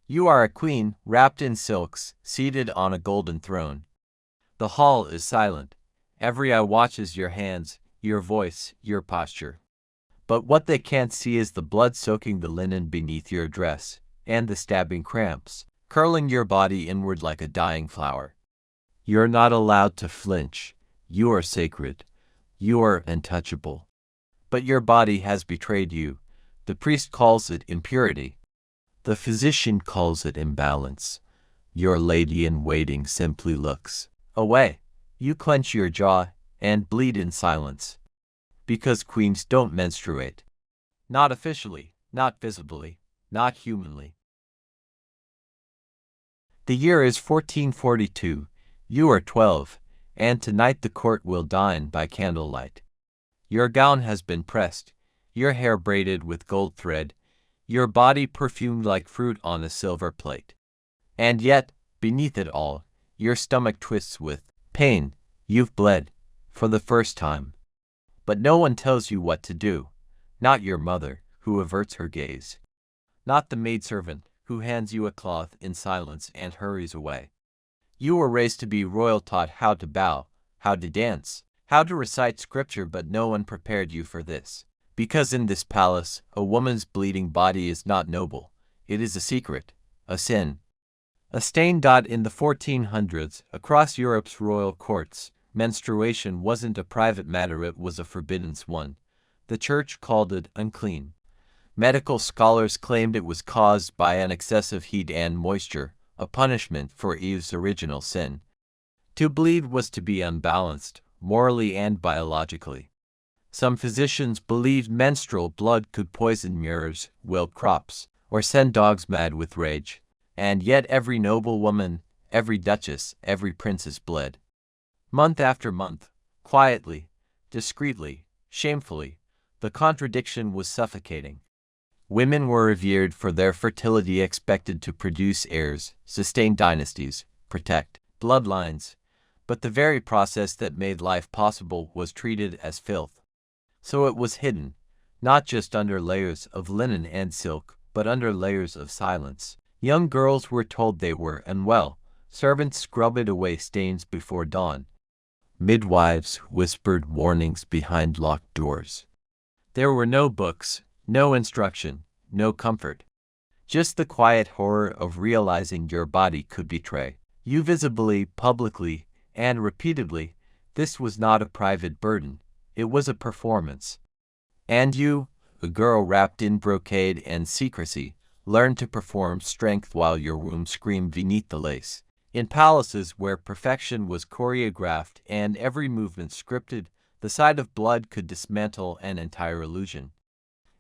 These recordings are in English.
You are a queen, wrapped in silks, seated on a golden throne. The hall is silent. Every eye watches your hands, your voice, your posture. But what they can't see is the blood soaking the linen beneath your dress, and the stabbing cramps, curling your body inward like a dying flower. You're not allowed to flinch. You are sacred. You are untouchable. But your body has betrayed you. The priest calls it impurity. The physician calls it imbalance. Your lady-in-waiting simply looks away. You clench your jaw and bleed in silence. Because queens don't menstruate. Not officially, not visibly, not humanly. The year is 1442. You are 12, and tonight the court will dine by candlelight. Your gown has been pressed, your hair braided with gold thread, your body perfumed like fruit on a silver plate. And yet, beneath it all, your stomach twists with pain. You've bled, for the first time. But no one tells you what to do. Not your mother, who averts her gaze. Not the maidservant, who hands you a cloth in silence and hurries away. You were raised to be royal, taught how to bow, how to dance, how to recite scripture, but no one prepared you for this. Because in this palace, a woman's bleeding body is not noble. It is a secret, a sin. A stain. In the 1400s, across Europe's royal courts, menstruation wasn't a private matter, it was a forbidden one. The church called it unclean. Medical scholars claimed it was caused by an excessive heat and moisture, a punishment for Eve's original sin. To bleed was to be unbalanced, morally and biologically. Some physicians believed menstrual blood could poison mirrors, wilt crops, or send dogs mad with rage. And yet every noble woman, every duchess, every princess bled. Month after month, quietly, discreetly, shamefully, the contradiction was suffocating. Women were revered for their fertility, expected to produce heirs, sustain dynasties, protect bloodlines, but the very process that made life possible was treated as filth. So it was hidden, not just under layers of linen and silk, but under layers of silence. Young girls were told they were unwell. Servants scrubbed away stains before dawn. Midwives whispered warnings behind locked doors. There were no books, no instruction, no comfort. Just the quiet horror of realizing your body could betray you visibly, publicly, and repeatedly. This was not a private burden. It was a performance. And you, a girl wrapped in brocade and secrecy, learned to perform strength while your womb screamed beneath the lace. In palaces where perfection was choreographed and every movement scripted, the sight of blood could dismantle an entire illusion.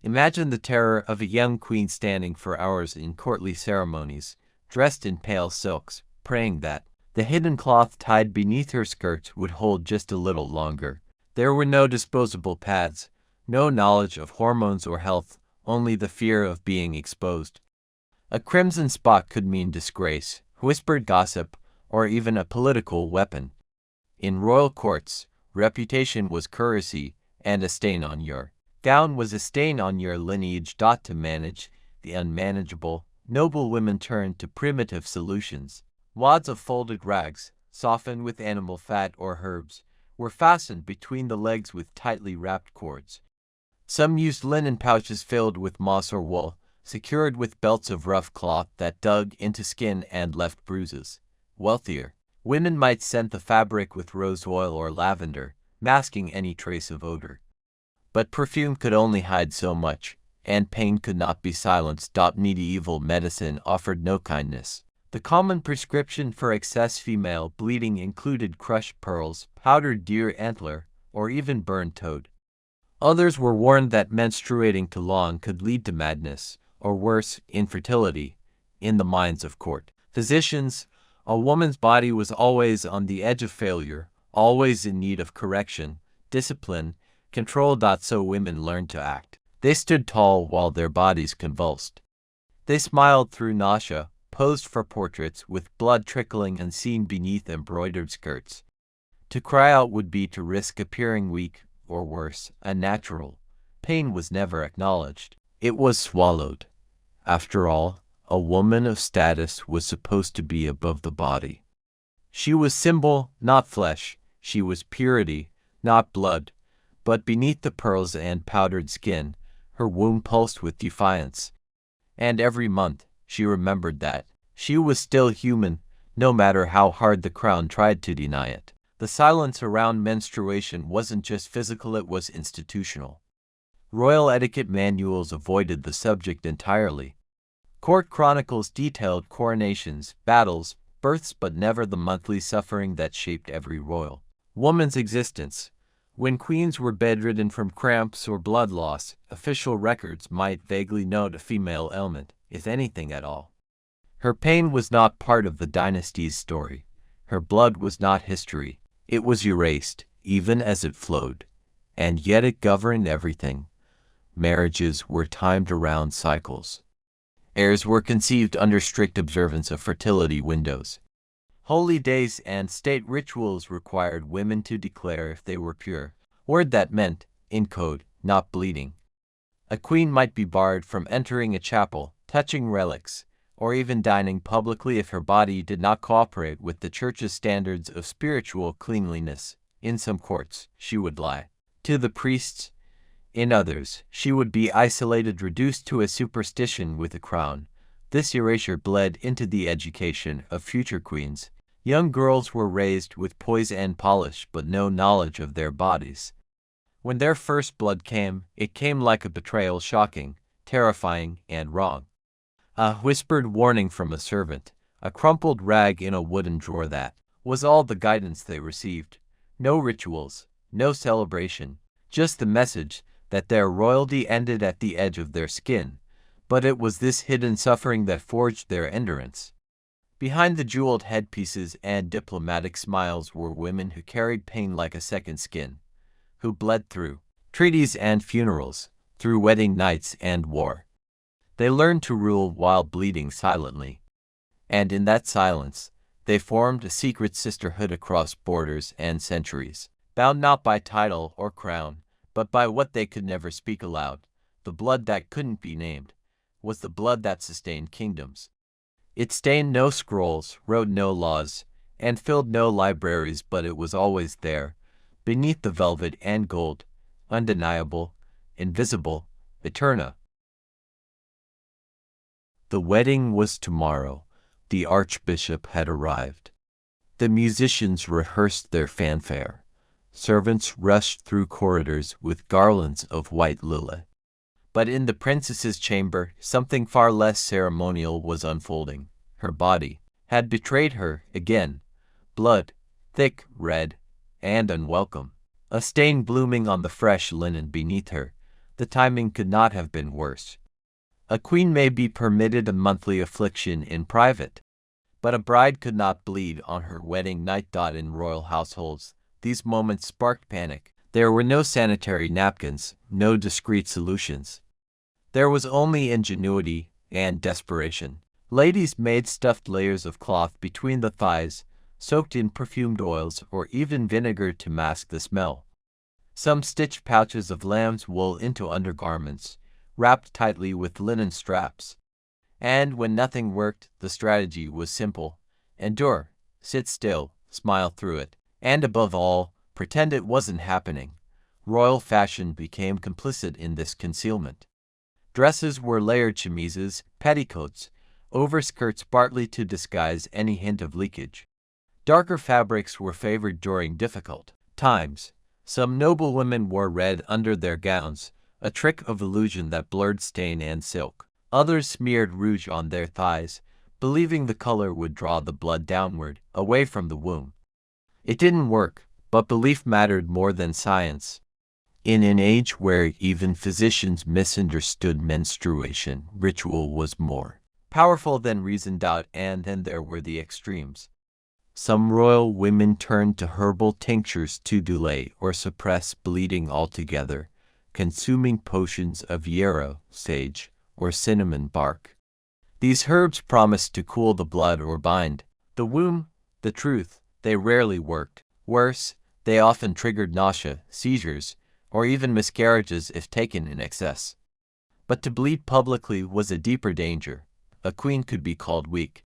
Imagine the terror of a young queen standing for hours in courtly ceremonies, dressed in pale silks, praying that the hidden cloth tied beneath her skirt would hold just a little longer. There were no disposable pads, no knowledge of hormones or health, only the fear of being exposed. A crimson spot could mean disgrace, whispered gossip, or even a political weapon. In royal courts, reputation was currency, and a stain on your gown was a stain on your lineage. To manage the unmanageable, noble women turned to primitive solutions. Wads of folded rags, softened with animal fat or herbs, were fastened between the legs with tightly wrapped cords. Some used linen pouches filled with moss or wool, secured with belts of rough cloth that dug into skin and left bruises. Wealthier women might scent the fabric with rose oil or lavender, masking any trace of odor. But perfume could only hide so much, and pain could not be silenced. Medieval medicine offered no kindness. The common prescription for excess female bleeding included crushed pearls, powdered deer antler, or even burned toad. Others were warned that menstruating too long could lead to madness, or worse, infertility. In the minds of court physicians, a woman's body was always on the edge of failure, always in need of correction, discipline, control. So women learned to act. They stood tall while their bodies convulsed. They smiled through nausea, posed for portraits with blood trickling unseen beneath embroidered skirts. To cry out would be to risk appearing weak, or worse, unnatural. Pain was never acknowledged. It was swallowed. After all, A woman of status was supposed to be above the body. She was symbol, not flesh. She was purity, not blood. But beneath the pearls and powdered skin, her womb pulsed with defiance. And every month, she remembered that she was still human, no matter how hard the crown tried to deny it. The silence around menstruation wasn't just physical, it was institutional. Royal etiquette manuals avoided the subject entirely. Court chronicles detailed coronations, battles, births, but never the monthly suffering that shaped every royal woman's existence. When queens were bedridden from cramps or blood loss, official records might vaguely note a female ailment, if anything at all. Her pain was not part of the dynasty's story. Her blood was not history. It was erased, even as it flowed. And yet it governed everything. Marriages were timed around cycles. Heirs were conceived under strict observance of fertility windows. Holy days and state rituals required women to declare if they were pure, word that meant, in code, not bleeding. A queen might be barred from entering a chapel, touching relics, or even dining publicly if her body did not cooperate with the church's standards of spiritual cleanliness. In some courts, she would lie to the priests. In others, she would be isolated, reduced to a superstition with a crown. This erasure bled into the education of future queens. Young girls were raised with poise and polish, but no knowledge of their bodies. When their first blood came, it came like a betrayal, shocking, terrifying, and wrong. A whispered warning from a servant, a crumpled rag in a wooden drawer, that was all the guidance they received. No rituals, no celebration, just the message that their royalty ended at the edge of their skin. But it was this hidden suffering that forged their endurance. Behind the jeweled headpieces and diplomatic smiles were women who carried pain like a second skin, who bled through treaties and funerals, through wedding nights and war. They learned to rule while bleeding silently. And in that silence, they formed a secret sisterhood across borders and centuries, bound not by title or crown, but by what they could never speak aloud. The blood that couldn't be named was the blood that sustained kingdoms. It stained no scrolls, wrote no laws, and filled no libraries, but it was always there, beneath the velvet and gold, undeniable, invisible, eternal. The wedding was tomorrow. The archbishop had arrived. The musicians rehearsed their fanfare. Servants rushed through corridors with garlands of white lily. But in the princess's chamber, something far less ceremonial was unfolding. Her body had betrayed her again. Blood, thick, red, and unwelcome. A stain blooming on the fresh linen beneath her. The timing could not have been worse. A queen may be permitted a monthly affliction in private, but a bride could not bleed on her wedding night. In royal households, these moments sparked panic. There were no sanitary napkins, no discreet solutions. There was only ingenuity and desperation. Ladies made stuffed layers of cloth between the thighs, soaked in perfumed oils or even vinegar to mask the smell. Some stitched pouches of lamb's wool into undergarments, wrapped tightly with linen straps. And when nothing worked, the strategy was simple. Endure, sit still, smile through it, and above all, pretend it wasn't happening. Royal fashion became complicit in this concealment. Dresses were layered chemises, petticoats, overskirts partly to disguise any hint of leakage. Darker fabrics were favored during difficult times. Some noble women wore red under their gowns, a trick of illusion that blurred stain and silk. Others smeared rouge on their thighs, believing the color would draw the blood downward, away from the womb. It didn't work, but belief mattered more than science. In an age where even physicians misunderstood menstruation, ritual was more powerful than reason. And then there were the extremes. Some royal women turned to herbal tinctures to delay or suppress bleeding altogether, consuming potions of yarrow, sage, or cinnamon bark. These herbs promised to cool the blood or bind the womb. The truth, they rarely worked. Worse, they often triggered nausea, seizures, or even miscarriages if taken in excess. But to bleed publicly was a deeper danger. a queen could be called weak,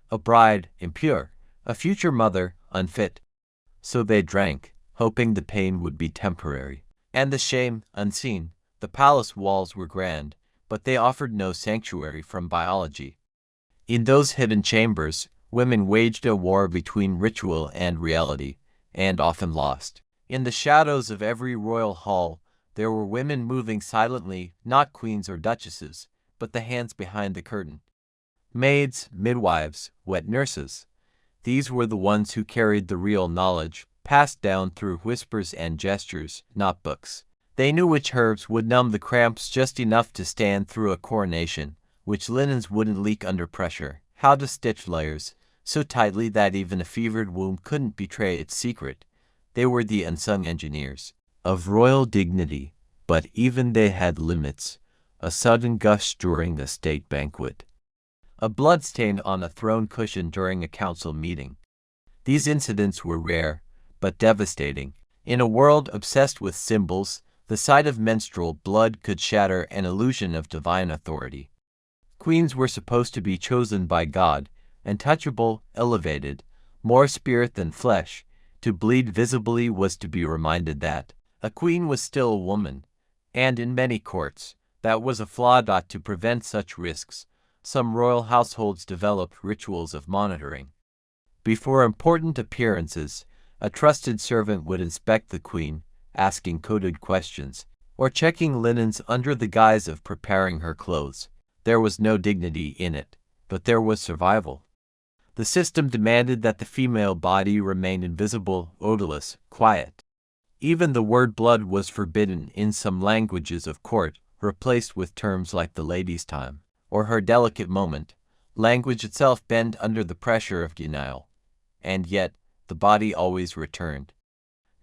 a bride impure, a future mother unfit. So they drank, hoping the pain would be temporary, and the shame unseen. The palace walls were grand, but they offered no sanctuary from biology. In those hidden chambers, women waged a war between ritual and reality, and often lost. In the shadows of every royal hall, there were women moving silently, not queens or duchesses, but the hands behind the curtain. Maids, midwives, wet nurses. These were the ones who carried the real knowledge, passed down through whispers and gestures, not books. They knew which herbs would numb the cramps just enough to stand through a coronation, which linens wouldn't leak under pressure, how to stitch layers so tightly that even a fevered womb couldn't betray its secret. They were the unsung engineers of royal dignity, but even they had limits. A sudden gush during a state banquet, a bloodstain on a throne cushion during a council meeting. These incidents were rare, but devastating. In a world obsessed with symbols, the sight of menstrual blood could shatter an illusion of divine authority. Queens were supposed to be chosen by God, untouchable, elevated, more spirit than flesh. To bleed visibly was to be reminded that a queen was still a woman, and in many courts, that was a flaw. To prevent such risks, some royal households developed rituals of monitoring. Before important appearances, a trusted servant would inspect the queen, asking coded questions, or checking linens under the guise of preparing her clothes. There was no dignity in it, but there was survival. The system demanded that the female body remain invisible, odorless, quiet. Even the word blood was forbidden in some languages of court, replaced with terms like the lady's time, or her delicate moment. Language itself bent under the pressure of denial. And yet, the body always returned.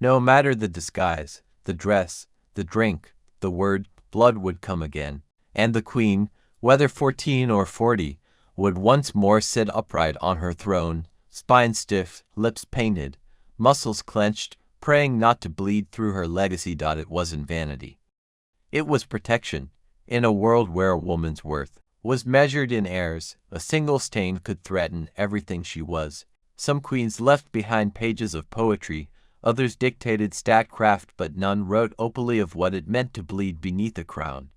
No matter the disguise, the dress, the drink, the word, blood would come again, and the queen, whether 14 or 40, would once more sit upright on her throne, spine stiff, lips painted, muscles clenched, praying not to bleed through her legacy. It wasn't vanity. It was protection. In a world where a woman's worth was measured in heirs, a single stain could threaten everything she was. Some queens left behind pages of poetry, others dictated statecraft, but none wrote openly of what it meant to bleed beneath a crown.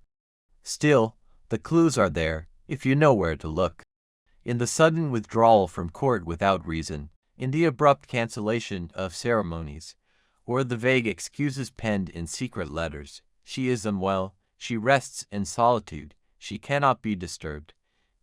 Still, the clues are there, if you know where to look. In the sudden withdrawal from court without reason, in the abrupt cancellation of ceremonies, or the vague excuses penned in secret letters. She is unwell, she rests in solitude, she cannot be disturbed.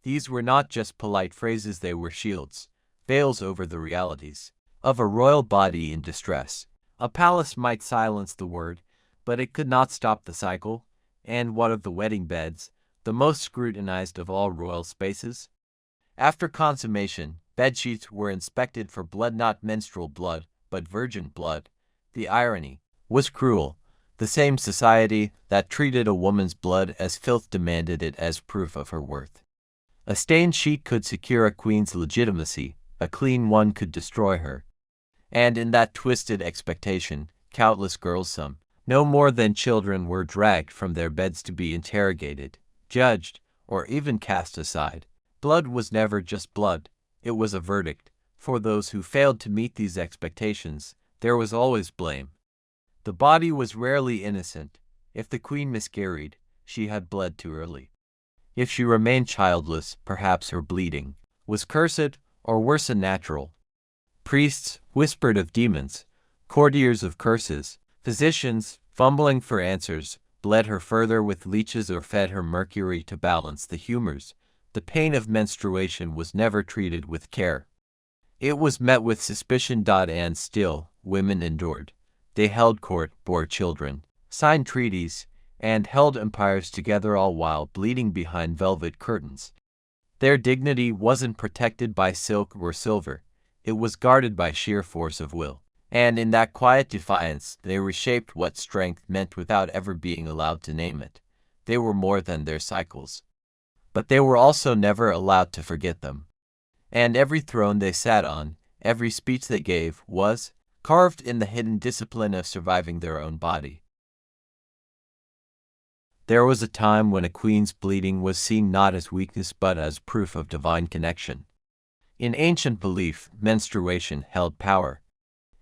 These were not just polite phrases, they were shields, veils over the realities of a royal body in distress. A palace might silence the word, but it could not stop the cycle. And what of the wedding beds, the most scrutinized of all royal spaces? After consummation, bedsheets were inspected for blood, not menstrual blood, but virgin blood. The irony was cruel. The same society that treated a woman's blood as filth demanded it as proof of her worth. A stained sheet could secure a queen's legitimacy, a clean one could destroy her. And in that twisted expectation, countless girls, some no more than children, were dragged from their beds to be interrogated, judged, or even cast aside. Blood was never just blood, it was a verdict. For those who failed to meet these expectations, there was always blame. The body was rarely innocent. If the queen miscarried, she had bled too early. If she remained childless, perhaps her bleeding was cursed, or worse, unnatural. Priests whispered of demons, courtiers of curses, physicians, fumbling for answers, bled her further with leeches or fed her mercury to balance the humors. The pain of menstruation was never treated with care. It was met with suspicion. And still, women endured. They held court, bore children, signed treaties, and held empires together, all while bleeding behind velvet curtains. Their dignity wasn't protected by silk or silver. It was guarded by sheer force of will. And in that quiet defiance, they reshaped what strength meant without ever being allowed to name it. They were more than their cycles. But they were also never allowed to forget them. And every throne they sat on, every speech they gave, was carved in the hidden discipline of surviving their own body. There was a time when a queen's bleeding was seen not as weakness but as proof of divine connection. In ancient belief, menstruation held power.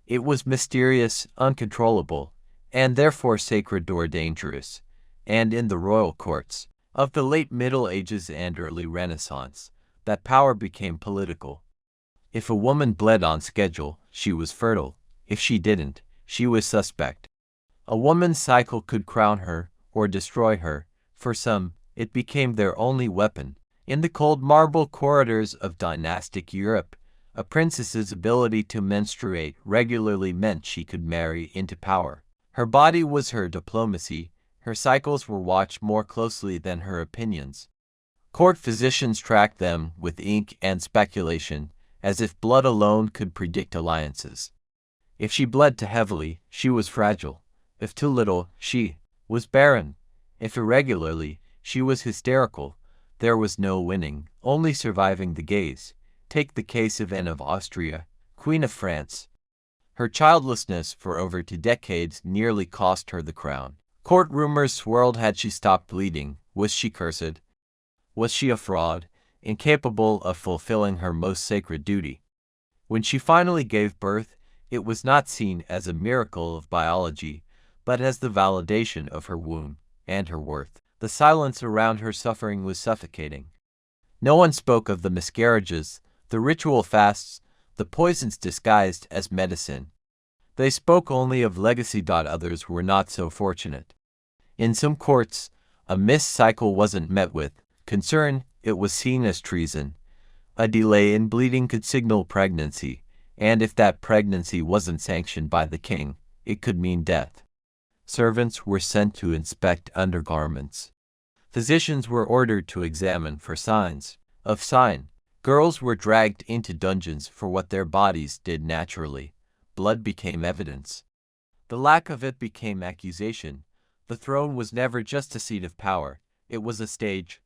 It was mysterious, uncontrollable, and therefore sacred or dangerous. And in the royal courts of the late Middle Ages and early Renaissance, that power became political. If a woman bled on schedule, she was fertile. If she didn't, she was suspect. A woman's cycle could crown her or destroy her. For some, it became their only weapon. In the cold marble corridors of dynastic Europe, a princess's ability to menstruate regularly meant she could marry into power. Her body was her diplomacy. Her cycles were watched more closely than her opinions. Court physicians tracked them with ink and speculation, as if blood alone could predict alliances. If she bled too heavily, she was fragile. If too little, she was barren. If irregularly, she was hysterical. There was no winning, only surviving the gaze. Take the case of Anne of Austria, Queen of France. Her childlessness for over 2 decades nearly cost her the crown. Court rumors swirled. Had she stopped bleeding? Was she cursed? Was she a fraud, incapable of fulfilling her most sacred duty? When she finally gave birth, it was not seen as a miracle of biology, but as the validation of her womb and her worth. The silence around her suffering was suffocating. No one spoke of the miscarriages, the ritual fasts, the poisons disguised as medicine. They spoke only of legacy. Others were not so fortunate. In some courts, a missed cycle wasn't met with concern, it was seen as treason. A delay in bleeding could signal pregnancy, and if that pregnancy wasn't sanctioned by the king, it could mean death. Servants were sent to inspect undergarments. Physicians were ordered to examine for signs of sign. Girls were dragged into dungeons for what their bodies did naturally. Blood became evidence. The lack of it became accusation. The throne was never just a seat of power, it was a stage.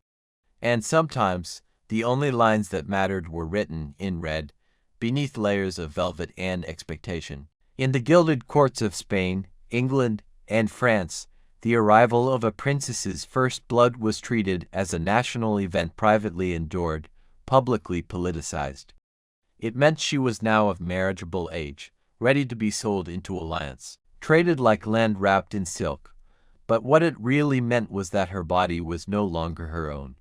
And sometimes, the only lines that mattered were written in red, beneath layers of velvet and expectation. In the gilded courts of Spain, England, and France, the arrival of a princess's first blood was treated as a national event, privately endured, publicly politicized. It meant she was now of marriageable age, ready to be sold into alliance, traded like land wrapped in silk. But what it really meant was that her body was no longer her own.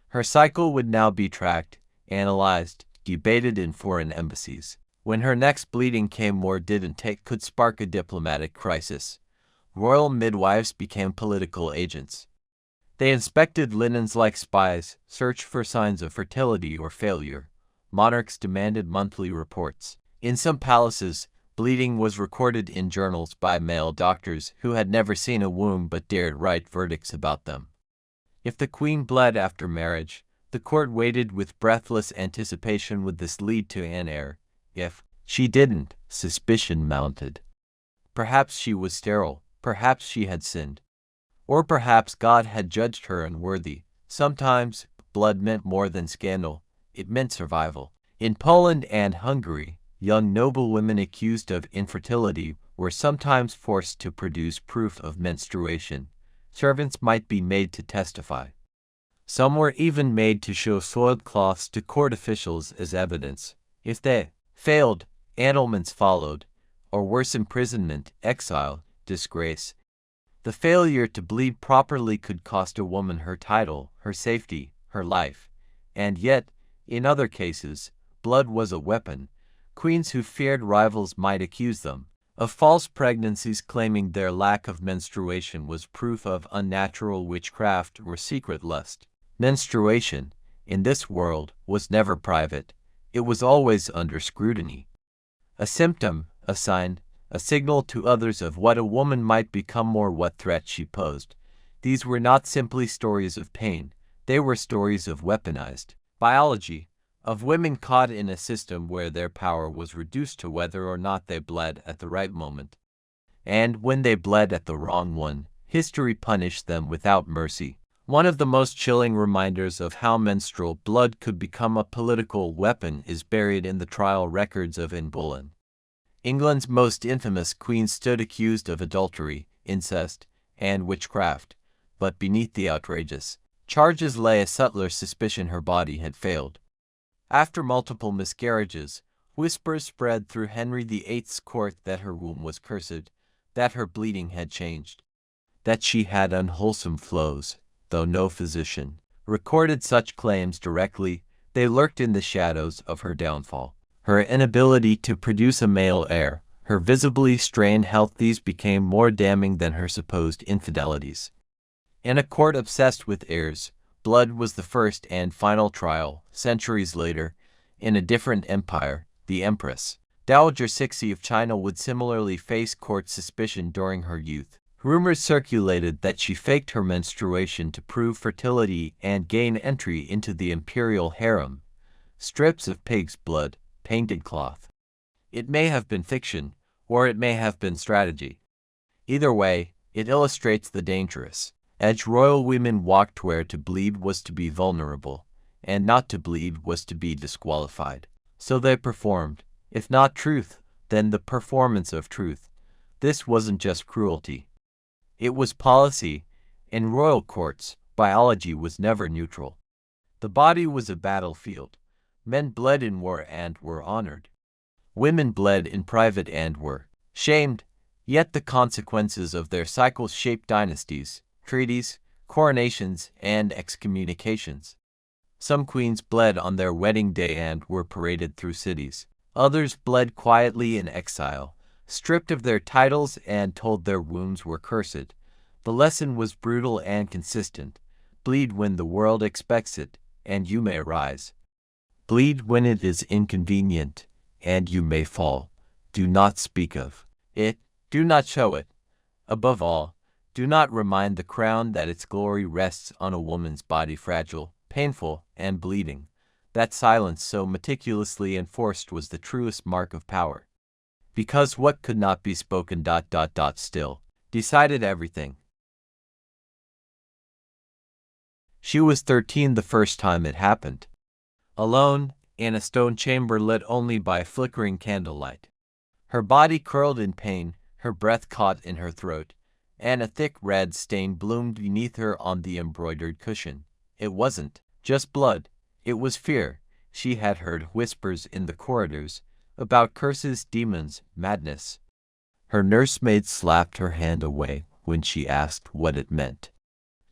Her cycle would now be tracked, analyzed, debated in foreign embassies. When her next bleeding came or didn't take could spark a diplomatic crisis. Royal midwives became political agents. They inspected linens like spies, searched for signs of fertility or failure. Monarchs demanded monthly reports. In some palaces, bleeding was recorded in journals by male doctors who had never seen a womb but dared write verdicts about them. If the queen bled after marriage, the court waited with breathless anticipation. Would this lead to an heir? If she didn't, suspicion mounted. Perhaps she was sterile, perhaps she had sinned. Or perhaps God had judged her unworthy. Sometimes, blood meant more than scandal, it meant survival. In Poland and Hungary, young noblewomen accused of infertility were sometimes forced to produce proof of menstruation. Servants might be made to testify. Some were even made to show soiled cloths to court officials as evidence. If they failed, annulments followed, or worse, imprisonment, exile, disgrace. The failure to bleed properly could cost a woman her title, her safety, her life. And yet, in other cases, blood was a weapon. Queens who feared rivals might accuse them of false pregnancies, claiming their lack of menstruation was proof of unnatural witchcraft or secret lust. Menstruation, in this world, was never private. It was always under scrutiny. A symptom, a sign, a signal to others of what a woman might become or what threat she posed. These were not simply stories of pain, they were stories of weaponized biology, of women caught in a system where their power was reduced to whether or not they bled at the right moment. And when they bled at the wrong one, history punished them without mercy. One of the most chilling reminders of how menstrual blood could become a political weapon is buried in the trial records of Anne Boleyn. England's most infamous queen stood accused of adultery, incest, and witchcraft. but beneath the outrageous charges lay a subtler suspicion her body had failed. After multiple miscarriages, whispers spread through Henry VIII's court that her womb was cursed, that her bleeding had changed, that she had unwholesome flows, though no physician recorded such claims directly. They lurked in the shadows of her downfall. Her inability to produce a male heir, her visibly strained health, these became more damning than her supposed infidelities. In a court obsessed with heirs, blood was the first and final trial. Centuries later, in a different empire, the Empress Dowager Cixi of China would similarly face court suspicion during her youth. Rumors circulated that she faked her menstruation to prove fertility and gain entry into the imperial harem. Strips of pig's blood, painted cloth. It may have been fiction, or it may have been strategy. Either way, it illustrates the dangerous edge royal women walked where to bleed was to be vulnerable, and not to bleed was to be disqualified. So they performed, if not truth, then the performance of truth. This wasn't just cruelty. It was policy. In royal courts, biology was never neutral. The body was a battlefield. Men bled in war and were honored. Women bled in private and were shamed. Yet the consequences of their cycles shaped dynasties, treaties, coronations, and excommunications. Some queens bled on their wedding day and were paraded through cities. Others bled quietly in exile, stripped of their titles and told their wounds were cursed. The lesson was brutal and consistent. Bleed when the world expects it, and you may rise. Bleed when it is inconvenient, and you may fall. Do not speak of it. Do not show it. Above all, do not remind the crown that its glory rests on a woman's body, fragile, painful, and bleeding. That silence so meticulously enforced was the truest mark of power. Because what could not be spoken still decided everything. She was 13 the first time it happened. Alone, in a stone chamber lit only by flickering candlelight. Her body curled in pain, her breath caught in her throat, and a thick red stain bloomed beneath her on the embroidered cushion. It wasn't just blood, it was fear. She had heard whispers in the corridors about curses, demons, madness. Her nursemaid slapped her hand away when she asked what it meant.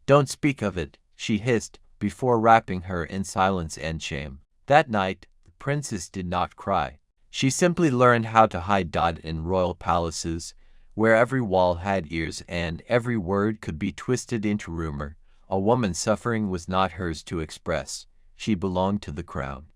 "Don't speak of it," she hissed, before wrapping her in silence and shame. That night, the princess did not cry. She simply learned how to hide in royal palaces, where every wall had ears and every word could be twisted into rumor. A woman's suffering was not hers to express. She belonged to the crown.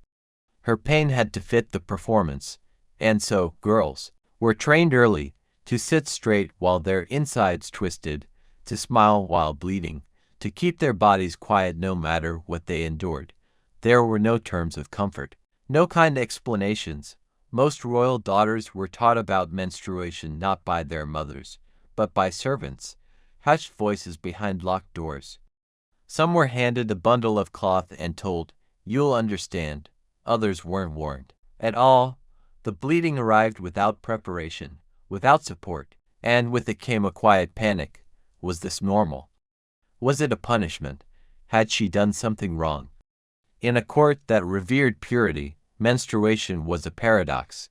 Her pain had to fit the performance, and so girls were trained early to sit straight while their insides twisted, to smile while bleeding, to keep their bodies quiet no matter what they endured. There were no terms of comfort, no kind explanations. Most royal daughters were taught about menstruation not by their mothers, but by servants, hushed voices behind locked doors. Some were handed a bundle of cloth and told, "You'll understand." Others weren't warned at all. The bleeding arrived without preparation, without support, and with it came a quiet panic. Was this normal? Was it a punishment? Had she done something wrong? In a court that revered purity, menstruation was a paradox.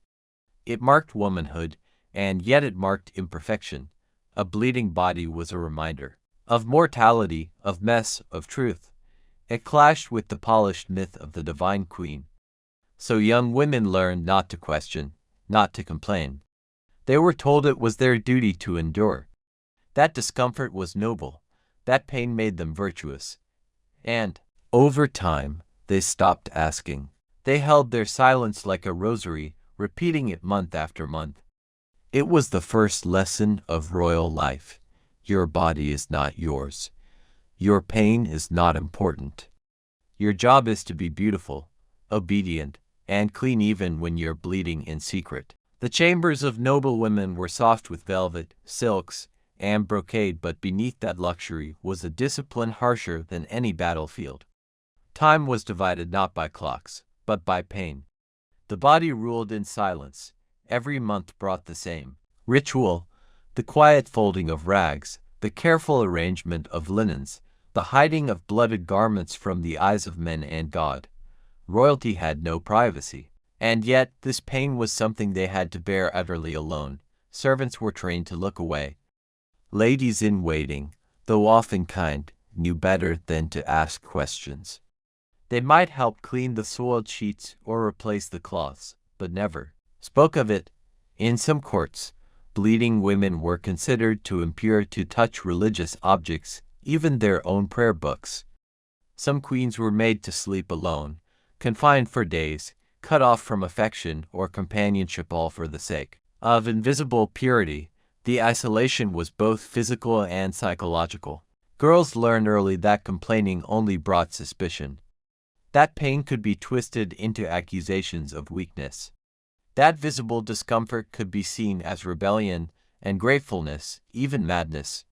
It marked womanhood, and yet it marked imperfection. A bleeding body was a reminder of mortality, of mess, of truth. It clashed with the polished myth of the divine queen. So young women learned not to question, not to complain. They were told it was their duty to endure. That discomfort was noble. That pain made them virtuous. And, over time, they stopped asking. They held their silence like a rosary, repeating it month after month. It was the first lesson of royal life. Your body is not yours. Your pain is not important. Your job is to be beautiful, obedient, and clean even when you're bleeding in secret. The chambers of noble women were soft with velvet, silks, and brocade, but beneath that luxury was a discipline harsher than any battlefield. Time was divided not by clocks, but by pain. The body ruled in silence. Every month brought the same ritual, the quiet folding of rags, the careful arrangement of linens, the hiding of blooded garments from the eyes of men and God. Royalty had no privacy. And yet, this pain was something they had to bear utterly alone. Servants were trained to look away. Ladies in waiting, though often kind, knew better than to ask questions. They might help clean the soiled sheets or replace the cloths, but never spoke of it. In some courts, bleeding women were considered too impure to touch religious objects, even their own prayer books. Some queens were made to sleep alone, confined for days, cut off from affection or companionship, all for the sake of invisible purity. The isolation was both physical and psychological. Girls learned early that complaining only brought suspicion. That pain could be twisted into accusations of weakness. That visible discomfort could be seen as rebellion and gratefulness, even madness.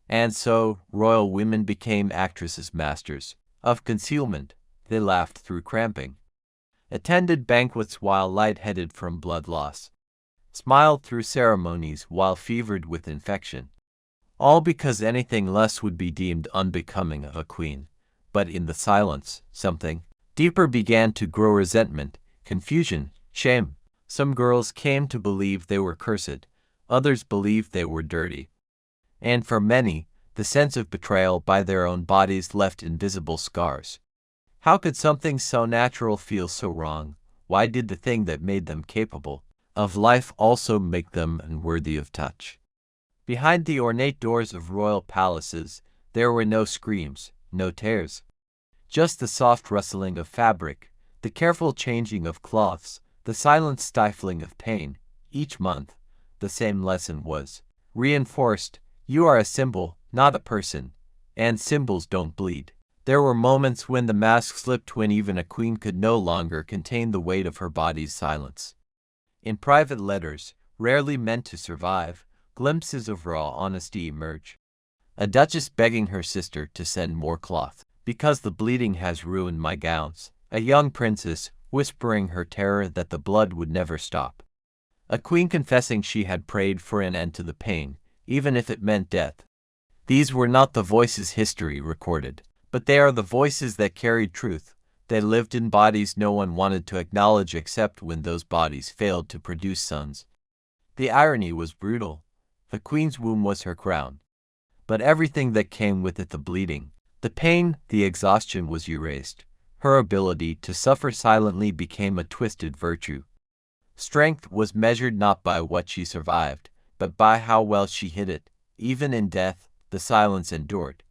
And so, royal women became actresses, masters of concealment. They laughed through cramping, attended banquets while light-headed from blood loss, smiled through ceremonies while fevered with infection. All because anything less would be deemed unbecoming of a queen. But in the silence, something deeper began to grow: resentment, confusion, shame. Some girls came to believe they were cursed, others believed they were dirty. And for many, the sense of betrayal by their own bodies left invisible scars. How could something so natural feel so wrong? Why did the thing that made them capable of life also make them unworthy of touch? Behind the ornate doors of royal palaces, there were no screams, no tears. Just the soft rustling of fabric, the careful changing of cloths, the silent stifling of pain. Each month, the same lesson was reinforced: you are a symbol, not a person, and symbols don't bleed. There were moments when the mask slipped, when even a queen could no longer contain the weight of her body's silence. In private letters, rarely meant to survive, glimpses of raw honesty emerge. A duchess begging her sister to send more cloth, because the bleeding has ruined my gowns. A young princess whispering her terror that the blood would never stop. A queen confessing she had prayed for an end to the pain, even if it meant death. These were not the voices history recorded, but they are the voices that carried truth. They lived in bodies no one wanted to acknowledge except when those bodies failed to produce sons. The irony was brutal. The queen's womb was her crown. But everything that came with it, the bleeding, the pain, the exhaustion, was erased. Her ability to suffer silently became a twisted virtue. Strength was measured not by what she survived, but by how well she hid it. Even in death, the silence endured.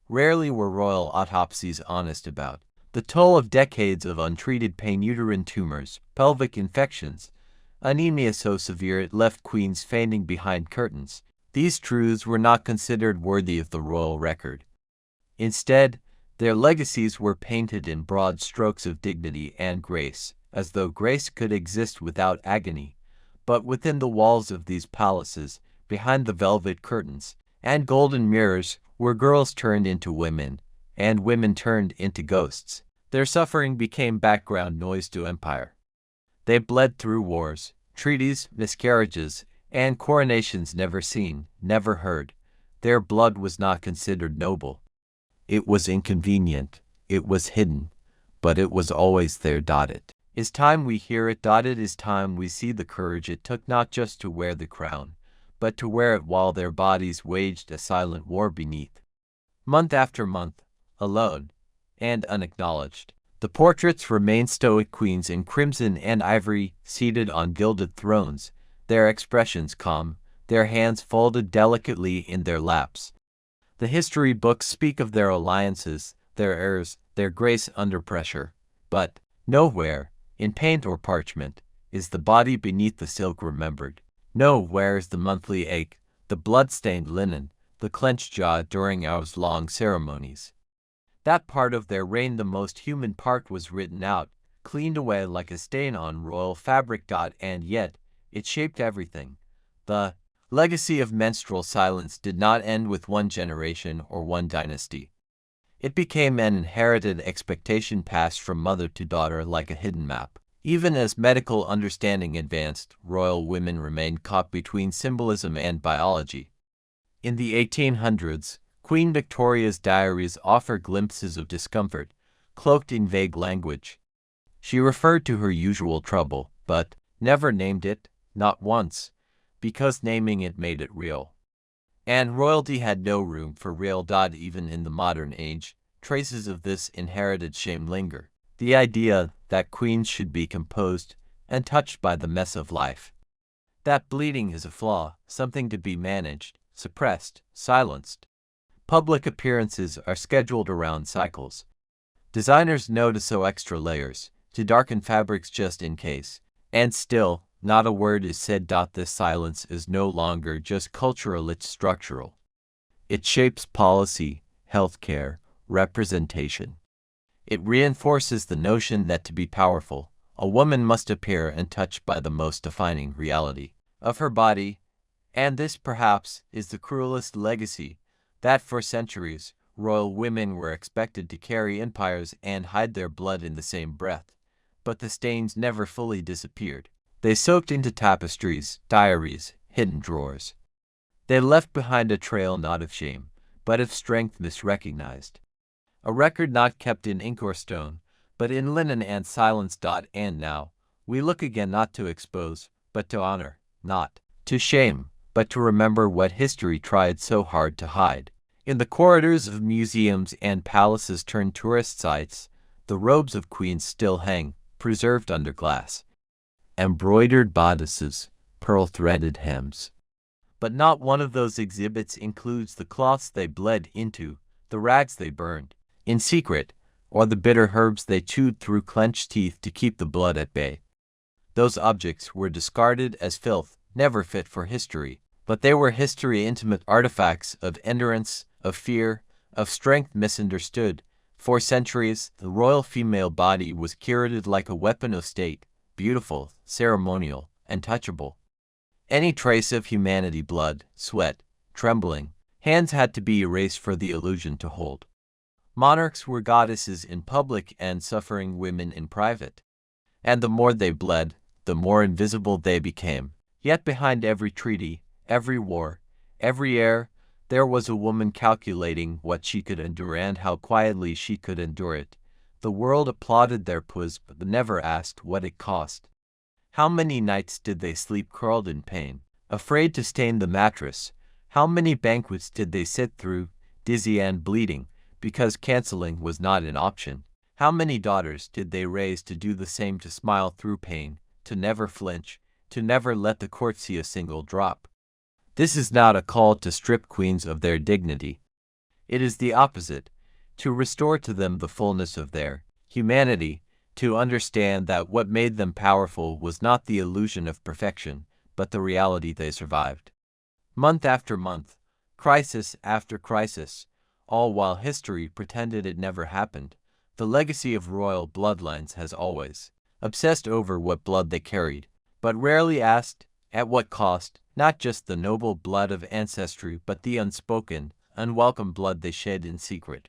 Rarely were royal autopsies honest about the toll of decades of untreated pain: uterine tumors, pelvic infections, anemia so severe it left queens fainting behind curtains. These truths were not considered worthy of the royal record. Instead, their legacies were painted in broad strokes of dignity and grace, as though grace could exist without agony. But within the walls of these palaces, behind the velvet curtains and golden mirrors, were girls turned into women, and women turned into ghosts. Their suffering became background noise to empire. They bled through wars, treaties, miscarriages, and coronations never seen, never heard. Their blood was not considered noble. It was inconvenient, it was hidden, but it was always there. It is time we hear it. It is time we see the courage it took not just to wear the crown, but to wear it while their bodies waged a silent war beneath. Month after month, alone and unacknowledged, the portraits remain: stoic queens in crimson and ivory, seated on gilded thrones, their expressions calm, their hands folded delicately in their laps. The history books speak of their alliances, their heirs, their grace under pressure. But nowhere, in paint or parchment, is the body beneath the silk remembered. Nowhere is the monthly ache, the blood-stained linen, the clenched jaw during hours-long ceremonies. That part of their reign, the most human part, was written out, cleaned away like a stain on royal fabric. And yet, it shaped everything. The legacy of menstrual silence did not end with one generation or one dynasty. It became an inherited expectation passed from mother to daughter like a hidden map. Even as medical understanding advanced, royal women remained caught between symbolism and biology. In the 1800s, Queen Victoria's diaries offer glimpses of discomfort, cloaked in vague language. She referred to her usual trouble, but never named it, not once, because naming it made it real. And royalty had no room for real. Even in the modern age, traces of this inherited shame linger. The idea that queens should be composed and touched by the mess of life. That bleeding is a flaw, something to be managed, suppressed, silenced. Public appearances are scheduled around cycles. Designers know to sew extra layers, to darken fabrics just in case. And still, not a word is said. This silence is no longer just cultural, it's structural. It shapes policy, healthcare, representation. It reinforces the notion that to be powerful, a woman must appear untouched by the most defining reality of her body. And this, perhaps, is the cruelest legacy, that for centuries, royal women were expected to carry empires and hide their blood in the same breath. But the stains never fully disappeared. They soaked into tapestries, diaries, hidden drawers. They left behind a trail not of shame, but of strength misrecognized. A record not kept in ink or stone, but in linen and silence. And now, we look again, not to expose, but to honor, not to shame, but to remember what history tried so hard to hide. In the corridors of museums and palaces turned tourist sites, the robes of queens still hang, preserved under glass. Embroidered bodices, pearl-threaded hems. But not one of those exhibits includes the cloths they bled into, the rags they burned in secret, or the bitter herbs they chewed through clenched teeth to keep the blood at bay. Those objects were discarded as filth, never fit for history, but they were history, intimate artifacts of endurance, of fear, of strength misunderstood. For centuries, the royal female body was curated like a weapon of state, beautiful, ceremonial, and touchable. Any trace of humanity, blood, sweat, trembling, hands had to be erased for the illusion to hold. Monarchs were goddesses in public and suffering women in private. And the more they bled, the more invisible they became. Yet behind every treaty, every war, every heir, there was a woman calculating what she could endure and how quietly she could endure it. The world applauded their puss, but never asked what it cost. How many nights did they sleep curled in pain, afraid to stain the mattress? How many banquets did they sit through, dizzy and bleeding, because canceling was not an option? How many daughters did they raise to do the same, to smile through pain, to never flinch, to never let the court see a single drop? This is not a call to strip queens of their dignity. It is the opposite, to restore to them the fullness of their humanity, to understand that what made them powerful was not the illusion of perfection, but the reality they survived. Month after month, crisis after crisis, all while history pretended it never happened. The legacy of royal bloodlines has always obsessed over what blood they carried, but rarely asked at what cost. Not just the noble blood of ancestry, but the unspoken, unwelcome blood they shed in secret.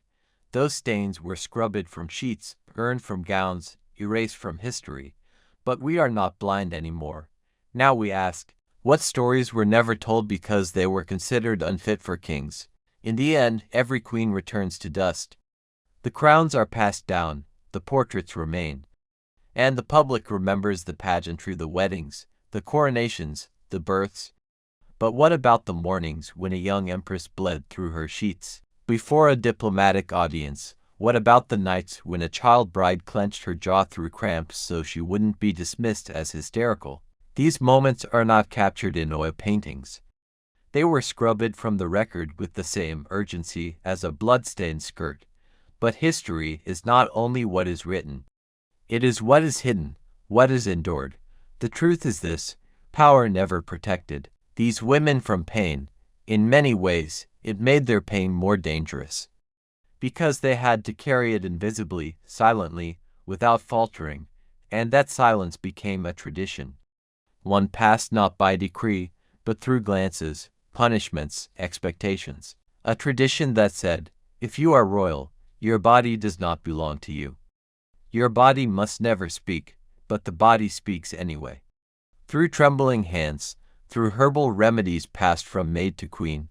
Those stains were scrubbed from sheets, burned from gowns, erased from history. But we are not blind anymore. Now we ask, what stories were never told because they were considered unfit for kings? In the end, every queen returns to dust. The crowns are passed down, the portraits remain. And the public remembers the pageantry, the weddings, the coronations, the births. But what about the mornings when a young empress bled through her sheets before a diplomatic audience? What about the nights when a child bride clenched her jaw through cramps so she wouldn't be dismissed as hysterical? These moments are not captured in oil paintings. They were scrubbed from the record with the same urgency as a blood-stained skirt. But history is not only what is written. It is what is hidden, what is endured. The truth is this: power never protected these women from pain. In many ways, it made their pain more dangerous, because they had to carry it invisibly, silently, without faltering, and that silence became a tradition. One passed not by decree, but through glances, punishments, expectations. A tradition that said, if you are royal, your body does not belong to you. Your body must never speak, but the body speaks anyway. Through trembling hands, through herbal remedies passed from maid to queen,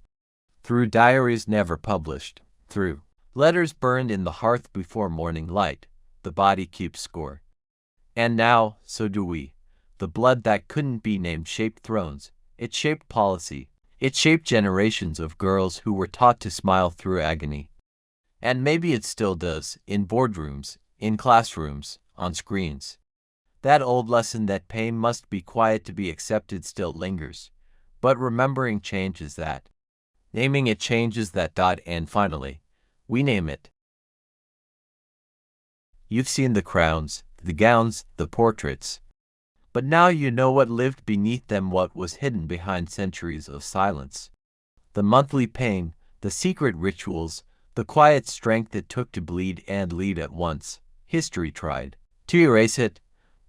through diaries never published, through letters burned in the hearth before morning light, the body keeps score. And now, so do we. The blood that couldn't be named shaped thrones, it shaped policy, it shaped generations of girls who were taught to smile through agony. And maybe it still does, in boardrooms, in classrooms, on screens. That old lesson that pain must be quiet to be accepted still lingers. But remembering changes that. Naming it changes that. And finally, we name it. You've seen the crowns, the gowns, the portraits. But now you know what lived beneath them, what was hidden behind centuries of silence. The monthly pain, the secret rituals, the quiet strength it took to bleed and lead at once. History tried to erase it,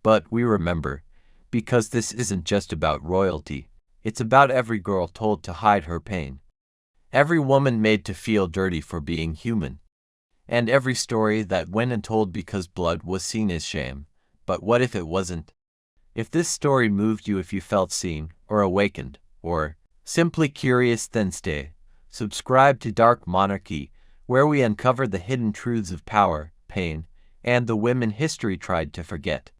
but we remember, because this isn't just about royalty. It's about every girl told to hide her pain. Every woman made to feel dirty for being human. And every story that went untold because blood was seen as shame. But what if it wasn't? If this story moved you, if you felt seen, or awakened, or simply curious, then stay. Subscribe to Dark Monarchy, where we uncover the hidden truths of power, pain, and the women history tried to forget.